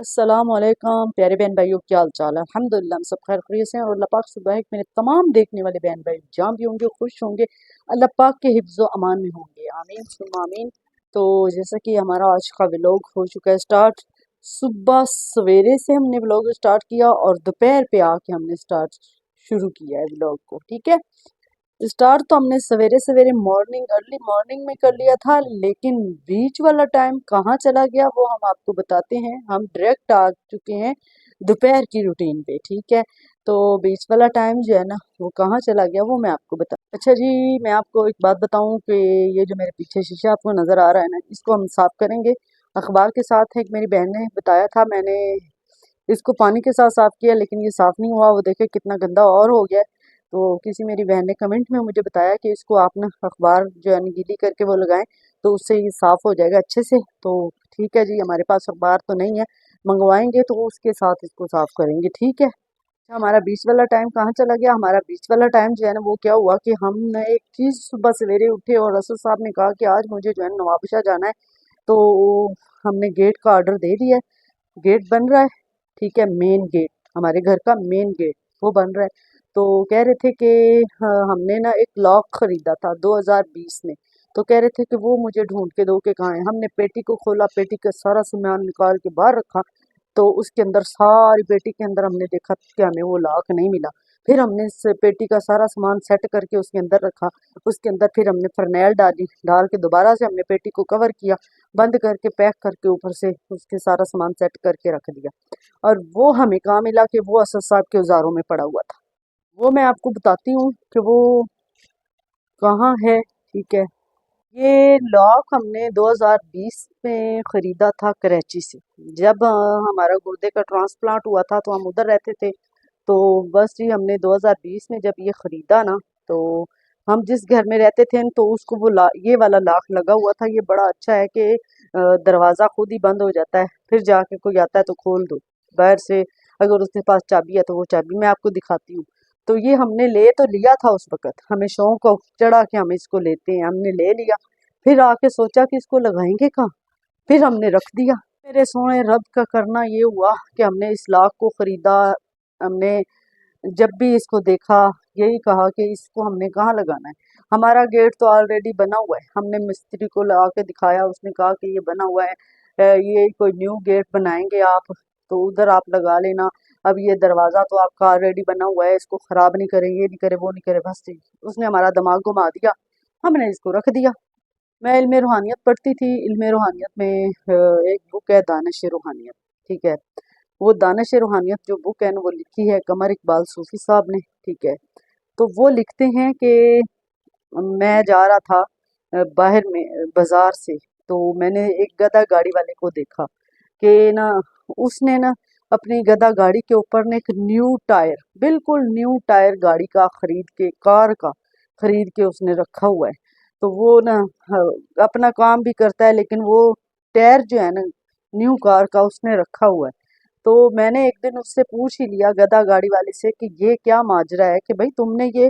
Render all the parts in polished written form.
अस्सलाम वालेकुम प्यारे बहन भाइयों, क्या हाल चाल है। अल्हम्दुलिल्लाह हम सब खैर खैरियत से हैं और अल्लाह पाक से दुआ है कि मेरे तमाम देखने वाले बहन भाई जहाँ भी होंगे खुश होंगे, अल्लाह पाक के हिफ्ज़ व अमान में होंगे, आमीन सुम्मा आमीन। तो जैसा कि हमारा आज का व्लॉग हो चुका है स्टार्ट। सुबह सवेरे से हमने व्लॉग स्टार्ट किया और दोपहर पे आके हमने स्टार्ट शुरू किया है व्लॉग को। ठीक है, स्टार्ट तो हमने सवेरे सवेरे मॉर्निंग अर्ली मॉर्निंग में कर लिया था, लेकिन बीच वाला टाइम कहाँ चला गया वो हम आपको बताते हैं। हम डायरेक्ट आ चुके हैं दोपहर की रूटीन पे। ठीक है, तो बीच वाला टाइम जो है ना वो कहाँ चला गया वो मैं आपको बता। अच्छा जी, मैं आपको एक बात बताऊं कि ये जो मेरे पीछे शीशा आपको नज़र आ रहा है ना, इसको हम साफ करेंगे अखबार के साथ। एक मेरी बहन ने बताया था, मैंने इसको पानी के साथ साफ किया लेकिन ये साफ नहीं हुआ। वो देखे कितना गंदा और हो गया है। तो किसी मेरी बहन ने कमेंट में मुझे बताया कि इसको आप ना अखबार जो है ना गीली करके वो लगाएं तो उससे ये साफ हो जाएगा अच्छे से। तो ठीक है जी, हमारे पास अखबार तो नहीं है, मंगवाएंगे तो उसके साथ इसको साफ करेंगे। ठीक है। अच्छा, हमारा बीच वाला टाइम कहाँ चला गया। हमारा बीच वाला टाइम जो है ना वो क्या हुआ कि हमने एक चीज़ सुबह सवेरे उठे और रसूल साहब ने कहा कि आज मुझे जो है नवाबशाह जाना है। तो हमने गेट का ऑर्डर दे दिया है, गेट बन रहा है। ठीक है, मेन गेट, हमारे घर का मेन गेट वो बन रहा है। तो कह रहे थे कि हाँ, हमने ना एक लॉक खरीदा था 2020 में। तो कह रहे थे कि वो मुझे ढूंढ के दो कि कहाँ है। हमने पेटी को खोला, पेटी का सारा सामान निकाल के बाहर रखा, तो उसके अंदर सारी पेटी के अंदर हमने देखा कि हमें वो लॉक नहीं मिला। फिर हमने इस पेटी का सारा सामान सेट करके उसके अंदर रखा। उसके अंदर फिर हमने फरनैल डाली, डाल के दोबारा से हमने पेटी को कवर किया, बंद करके पैक करके ऊपर से उसके सारा सामान सेट करके रख दिया। और वो हमें कहाँ मिला कि वो असद साहब के औजारों में पड़ा हुआ था। वो मैं आपको बताती हूँ कि वो कहाँ है। ठीक है, ये लॉक हमने 2020 में ख़रीदा था कराची से। जब हमारा गुर्दे का ट्रांसप्लांट हुआ था तो हम उधर रहते थे। तो बस जी, हमने 2020 में जब ये ख़रीदा ना, तो हम जिस घर में रहते थे तो उसको वो ये वाला लॉक लगा हुआ था। ये बड़ा अच्छा है कि दरवाज़ा खुद ही बंद हो जाता है, फिर जाके कोई आता है तो खोल दो बाहर से। अगर उसके पास चाबी है तो वो चाबी मैं आपको दिखाती हूँ। तो ये हमने ले तो लिया था, उस वक़्त हमें शौक चढ़ा कि हम इसको लेते हैं, हमने ले लिया। फिर आके सोचा कि इसको लगाएंगे कहाँ, फिर हमने रख दिया। मेरे सोने रब का करना ये हुआ कि हमने इस लॉक को ख़रीदा। हमने जब भी इसको देखा यही कहा कि इसको हमने कहाँ लगाना है। हमारा गेट तो ऑलरेडी बना हुआ है, हमने मिस्त्री को लगा के दिखाया, उसने कहा कि ये बना हुआ है, ये कोई न्यू गेट बनाएंगे आप तो उधर आप लगा लेना। अब ये दरवाज़ा तो आपका ऑलरेडी बना हुआ है, इसको ख़राब नहीं करें, ये नहीं करे वो नहीं करे। बस ठीक, उसने हमारा दिमाग घुमा दिया, हमने इसको रख दिया। मैं इल्म रूहानियत पढ़ती थी। इल्म रूहानियत में एक बुक है दानिश रूहानियत। ठीक है, वो दानिश रूहानियत जो बुक है ना वो लिखी है कमर इकबाल सूफी साहब ने। ठीक है, तो वो लिखते हैं कि मैं जा रहा था बाहर में बाजार से, तो मैंने एक गधा गाड़ी वाले को देखा कि ना उसने ना अपनी गधा गाड़ी के ऊपर ने एक न्यू टायर, बिल्कुल न्यू टायर गाड़ी का खरीद के, कार का खरीद के उसने रखा हुआ है। तो वो ना हाँ, अपना काम भी करता है लेकिन वो टायर जो है ना न्यू कार का उसने रखा हुआ है। तो मैंने एक दिन उससे पूछ ही लिया गधा गाड़ी वाले से कि ये क्या माजरा है कि भाई तुमने ये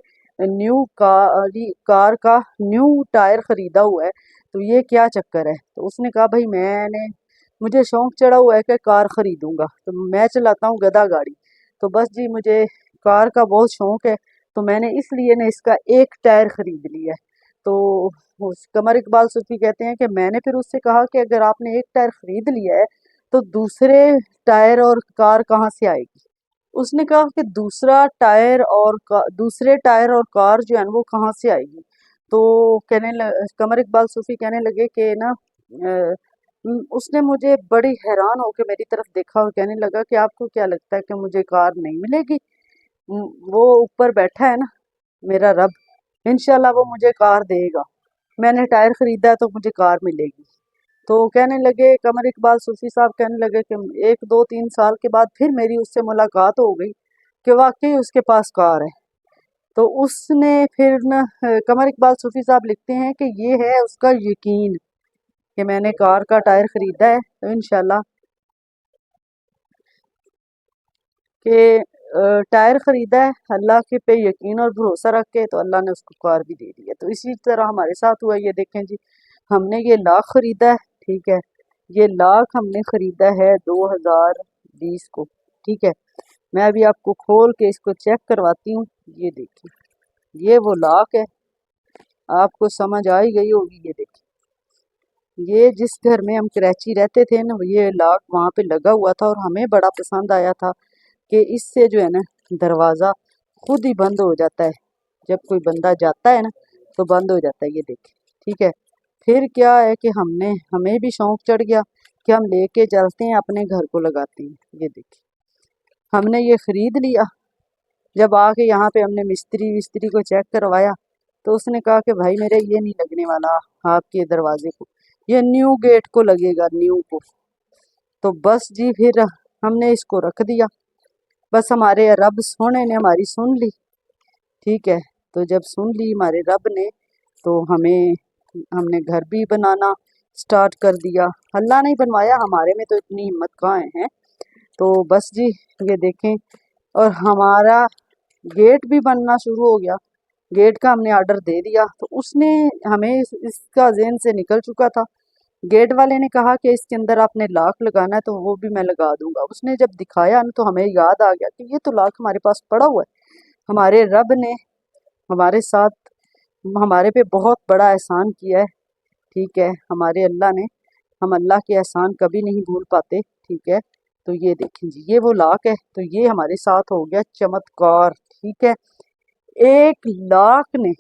कार का न्यू टायर खरीदा हुआ है, तो ये क्या चक्कर है। तो उसने कहा भाई मुझे शौक चढ़ा हुआ है कि कार खरीदूंगा, तो मैं चलाता हूँ गधा गाड़ी। तो बस जी, मुझे कार का बहुत शौक है, तो मैंने इसलिए ना इसका एक टायर खरीद लिया है। तो उस कमर इकबाल सूफी कहते हैं कि मैंने फिर उससे कहा कि अगर आपने एक टायर खरीद लिया है तो दूसरे टायर और कार कहाँ से आएगी। उसने कहा कि दूसरे टायर और कार जो है ना वो कहाँ से आएगी। तो कमर इकबाल सूफी कहने लगे कि ना उसने मुझे बड़ी हैरान होकर मेरी तरफ देखा और कहने लगा कि आपको क्या लगता है कि मुझे कार नहीं मिलेगी। वो ऊपर बैठा है ना मेरा रब, इंशाल्लाह वो मुझे कार देगा। मैंने टायर खरीदा है तो मुझे कार मिलेगी। तो कहने लगे कमर इकबाल सूफी साहब, कहने लगे कि 1 2 3 साल के बाद फिर मेरी उससे मुलाकात हो गई कि वाकई उसके पास कार है। तो उसने फिर न कमर इकबाल सूफी साहब लिखते हैं कि ये है उसका यकीन कि मैंने कार का टायर खरीदा है तो इंशाल्लाह कि टायर खरीदा है अल्लाह के पे यकीन और भरोसा रख के, तो अल्लाह ने उसको कार भी दे दी है। तो इसी तरह हमारे साथ हुआ। ये देखें जी, हमने ये लाख खरीदा है। ठीक है, یہ لاکھ ہم نے خریدا ہے 2020 کو، ٹھیک ہے۔ میں ابھی آپ کو کھول کے اس کو چیک کرواتی ہوں۔ یہ دیکھیے، یہ وہ لاکھ ہے، آپ کو سمجھ آئی گئی ہوگی۔ یہ دیکھیے، یہ جس گھر میں ہم کراچی رہتے تھے نا، یہ لاک وہاں پہ لگا ہوا تھا اور ہمیں بڑا پسند آیا تھا کہ اس سے جو ہے نا دروازہ خود ہی بند ہو جاتا ہے، جب کوئی بندہ جاتا ہے نا تو بند ہو جاتا ہے۔ یہ دیکھیں، ٹھیک ہے۔ پھر کیا ہے کہ ہمیں بھی شوق چڑھ گیا کہ ہم لے کے چلتے ہیں اپنے گھر کو لگاتے ہیں۔ یہ دیکھیں، ہم نے یہ خرید لیا۔ جب آ کے یہاں پہ ہم نے مستری کو چیک کروایا تو اس نے کہا کہ بھائی میرے یہ نہیں لگنے والا آپ کے دروازے کو، یہ نیو گیٹ کو لگے گا، نیو کو۔ تو بس جی پھر ہم نے اس کو رکھ دیا۔ بس ہمارے رب سونے نے ہماری سن لی، ٹھیک ہے۔ تو جب سن لی ہمارے رب نے تو ہم نے گھر بھی بنانا سٹارٹ کر دیا۔ اللہ نے بنوایا، ہمارے میں تو اتنی ہمت کہاں ہے۔ تو بس جی یہ دیکھیں، اور ہمارا گیٹ بھی بننا شروع ہو گیا۔ گیٹ کا ہم نے آرڈر دے دیا تو اس نے ہمیں اس کا ذہن سے نکل چکا تھا۔ گیٹ والے نے کہا کہ اس کے اندر آپ نے لاک لگانا ہے، تو وہ بھی میں لگا دوں گا۔ اس نے جب دکھایا نا تو ہمیں یاد آ گیا کہ یہ تو لاک ہمارے پاس پڑا ہوا ہے۔ ہمارے رب نے ہمارے ساتھ، ہمارے پہ بہت بڑا احسان کیا ہے، ٹھیک ہے۔ ہمارے اللہ نے، ہم اللہ کے احسان کبھی نہیں بھول پاتے، ٹھیک ہے۔ تو یہ دیکھیں جی، یہ وہ لاک ہے۔ تو یہ ہمارے ساتھ ہو گیا چمتکار، ٹھیک ہے۔ 1 لاکھ نے،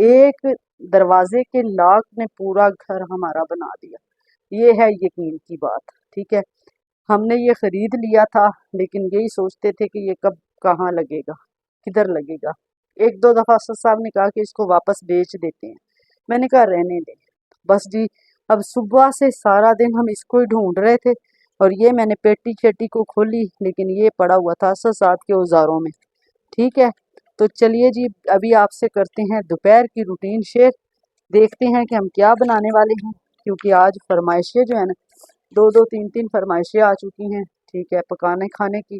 ایک دروازے کے لاکھ نے پورا گھر ہمارا بنا دیا۔ یہ ہے یقین کی بات، ٹھیک ہے۔ ہم نے یہ خرید لیا تھا لیکن یہی سوچتے تھے کہ یہ کب کہاں لگے گا، کدھر لگے گا۔ 1-2 دفعہ اسد صاحب نے کہا کہ اس کو واپس بیچ دیتے ہیں، میں نے کہا رہنے دیں۔ بس جی اب صبح سے سارا دن ہم اس کو ہی ڈھونڈ رہے تھے، اور یہ میں نے پیٹی شیٹی کو کھولی لیکن یہ پڑا ہوا تھا اسد صاحب کے اوزاروں میں، ٹھیک ہے۔ تو چلیے جی ابھی آپ سے کرتے ہیں دوپہر کی روٹین شیئر، دیکھتے ہیں کہ ہم کیا بنانے والے ہیں، کیونکہ آج فرمائشیں جو ہیں نا 2-2 3-3 فرمائشیں آ چکی ہیں، ٹھیک ہے، پکانے کھانے کی۔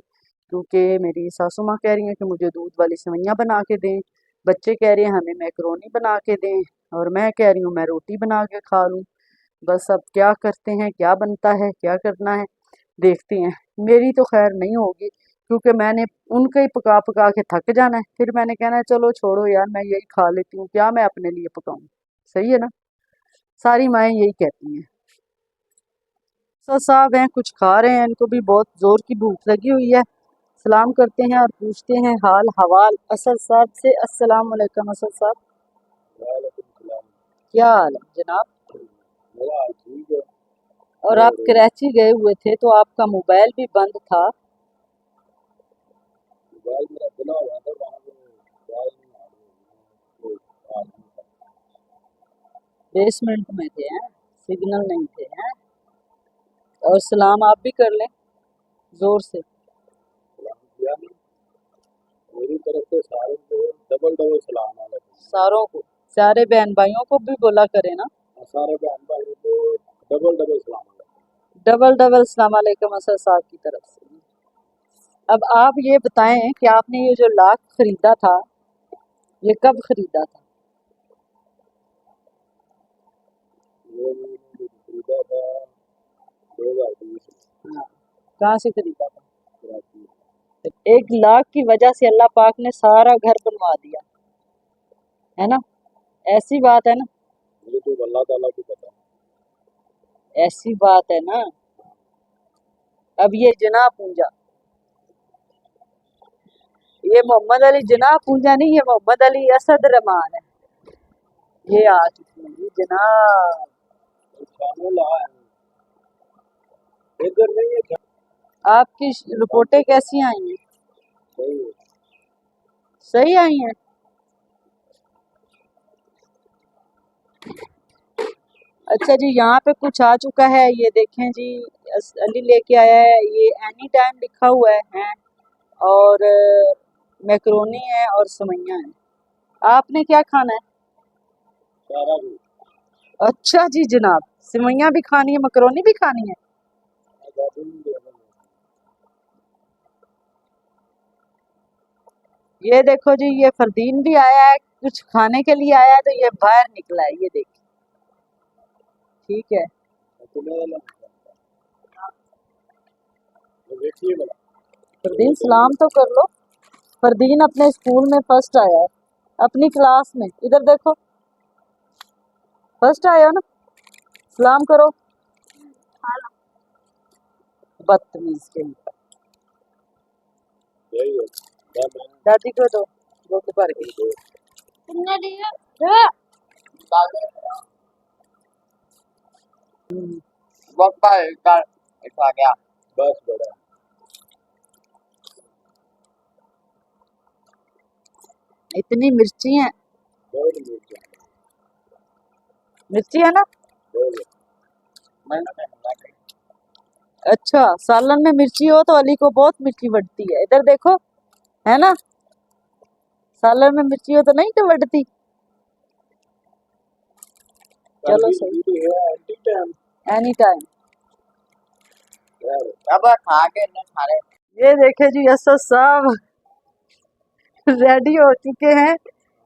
کیونکہ میری ساسو ماں کہہ رہی ہیں کہ مجھے دودھ والی سوئیاں بنا کے دیں، بچے کہہ رہے ہیں ہمیں میکرونی بنا کے دیں، اور میں کہہ رہی ہوں میں روٹی بنا کے کھا لوں۔ بس اب کیا کرتے ہیں، کیا بنتا ہے، کیا کرنا ہے، دیکھتے ہیں۔ میری تو خیر نہیں ہوگی کیونکہ میں نے ان کا ہی پکا پکا کے تھک جانا ہے، پھر میں نے کہنا ہے چلو چھوڑو یار میں یہی کھا لیتی ہوں، کیا میں اپنے لیے پکاؤں، صحیح ہے نا۔ ساری مائیں یہی کہتی ہیں۔ سر صاحب ہیں کچھ کھا رہے ہیں، ان کو بھی بہت زور کی بھوک لگی ہوئی ہے۔ سلام کرتے ہیں اور پوچھتے ہیں حال حوال اسد صاحب سے۔ السلام علیکم اسد صاحب، وعلیکم السلام۔ کیا حال ہے جناب؟ میرا حال ٹھیک ہے۔ اور آپ کراچی گئے ہوئے تھے تو آپ کا موبائل بھی بند تھا، موبائل میرا بنا ہوا تھا، وہاں پہ موبائل نہیں آ رہی، کوئی حال نہیں تھا۔ بیسمنٹ میں تھے ہیں، سگنل نہیں تھے ہیں۔ اور سلام آپ بھی کر لیں زور سے، سلام کیا نہیں، میری طرف سے سارے کو ڈبل ڈبل سلام علیکم۔ ساروں کو، سارے بہن بھائیوں کو بھی بولا کرے نا، سارے بہن بھائیوں کو ڈبل ڈبل سلام علیکم۔ ڈبل ڈبل السلام علیکم اسد صاحب کی طرف سے۔ اب آپ یہ بتائیں کہ آپ نے یہ جو لاکھ خریدا تھا یہ کب خریدا تھا؟ یہ میں نے خریدا تھا 2020 میں ہاں، کہاں سے خریدا تھا؟ کراچی میں۔ 1 لاکھ کی وجہ سے اللہ پاک نے سارا گھر بنوا دیا ہے نا، ایسی بات ہے نا، یہ تو اللہ تعالیٰ کو پتا ہے۔ ایسی بات ہے نا۔ اب یہ جناح پونجا، یہ محمد علی جناح پونجا نہیں، یہ محمد علی اسد رحمان ہے، یہ آ چکی ہیں جی جناب۔ شامل ہے ادھر نہیں ہے، آپ کی رپورٹیں کیسی آئی ہیں؟ صحیح ہے۔ صحیح آئی ہیں؟ اچھا جی یہاں پہ کچھ آ چکا ہے، یہ دیکھیں جی، علی لے کے آیا ہے، یہ اینی ٹائم لکھا ہوا ہے اور میکرونی ہے اور سوئیاں ہیں۔ آپ نے کیا کھانا ہے؟ سارا بھی اچھا جی جناب، سوئیاں بھی کھانی ہے، مکرونی بھی کھانی ہے۔ آزادی نہیں دے رہا۔ یہ دیکھو جی، یہ فردین بھی آیا ہے کچھ کھانے کے لیے آیا ہے، تو یہ باہر نکلا ہے، یہ دیکھیں، ٹھیک ہے۔ تمہیں देखिए बड़ा फरदीन सलाम तो कर लो। फरदीन अपने स्कूल में फर्स्ट आया है, अपनी क्लास में। इधर देखो, फर्स्ट आया ना, सलाम करो। बदतमीज के लिए। यही है मैं दादी को दो, रोटी भर के। तुमने दिया वक्त का आ गया। बस बड़ा इतनी मिर्ची है, बहुत मिर्च मिर्ची है ना। बहुत मैंने अच्छा, सालन में मिर्ची हो तो अली को बहुत मिर्ची बढ़ती है। इधर देखो, है ना, सालन में मिर्ची हो तो नहीं तो बढ़ती। चलो सही, है एंटी टाइम एनी टाइम। यार अब खा के न खा रहे। ये देखे जी, असद साहब रेडी हो चुके हैं।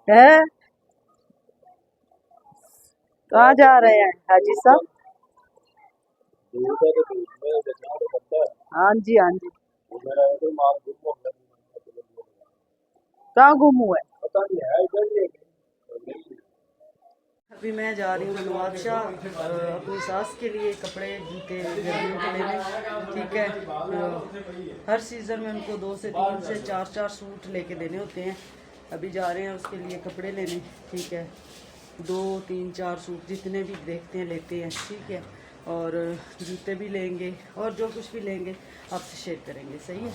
हैं, कहाँ जा रहे हैं हाजी साहब? दूध का तो दूध में बचना तो बनता है। हाँ जी, हाँ जी। मेरा तो माल गुम हो गया, कहाँ गुम हुआ है? पता नहीं है इधर ही है नहीं। अभी मैं जा रही हूँ नवाबशाह अपनी सास के लिए कपड़े जूते गर्मियों के लेने। ठीक है, हर सीज़न में उनको 2 से 3 से 4 सूट लेके देने होते हैं। अभी जा रहे हैं उसके लिए कपड़े लेने। ठीक है, 2 3 4 सूट जितने भी देखते हैं लेते हैं। ठीक है, और जूते भी लेंगे और जो कुछ भी लेंगे आपसे शेयर करेंगे। सही है।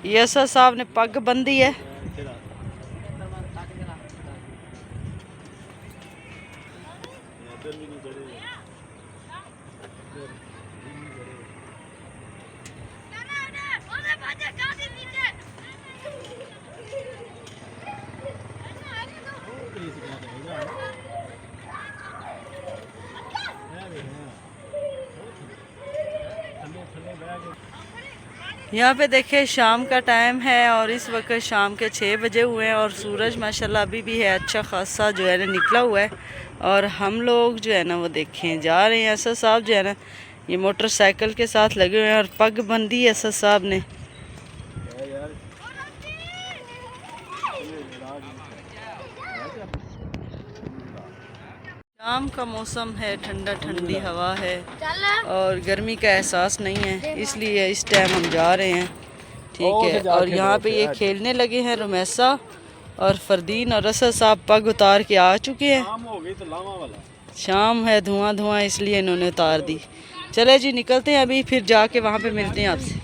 ये सर साहब ने पग बंदी है। यहाँ पे देखे शाम का टाइम है और इस वक्त शाम के 6 बजे हुए हैं और सूरज माशाल्लाह अभी भी है अच्छा खासा जो है ना निकला हुआ है। और हम लोग जो है ना वो देखें जा रहे हैं। असद साहब जो है ना ये मोटरसाइकिल के साथ लगे हुए हैं और पग बंदी है असद साहब ने। शाम का मौसम है, ठंडा ठंडी हवा है और गर्मी का एहसास नहीं है, इसलिए इस टाइम हम जा रहे हैं। ठीक है, और यहाँ पे ये खेलने लगे हैं रुमैसा और फरदीन और असद साहब पग उतार के आ चुके हैं। शाम हो गई तो लावा वाला शाम है, धुआं धुआं, इसलिए इन्होंने उतार दी। चले जी निकलते हैं अभी, फिर जाके वहाँ पे मिलते हैं आपसे।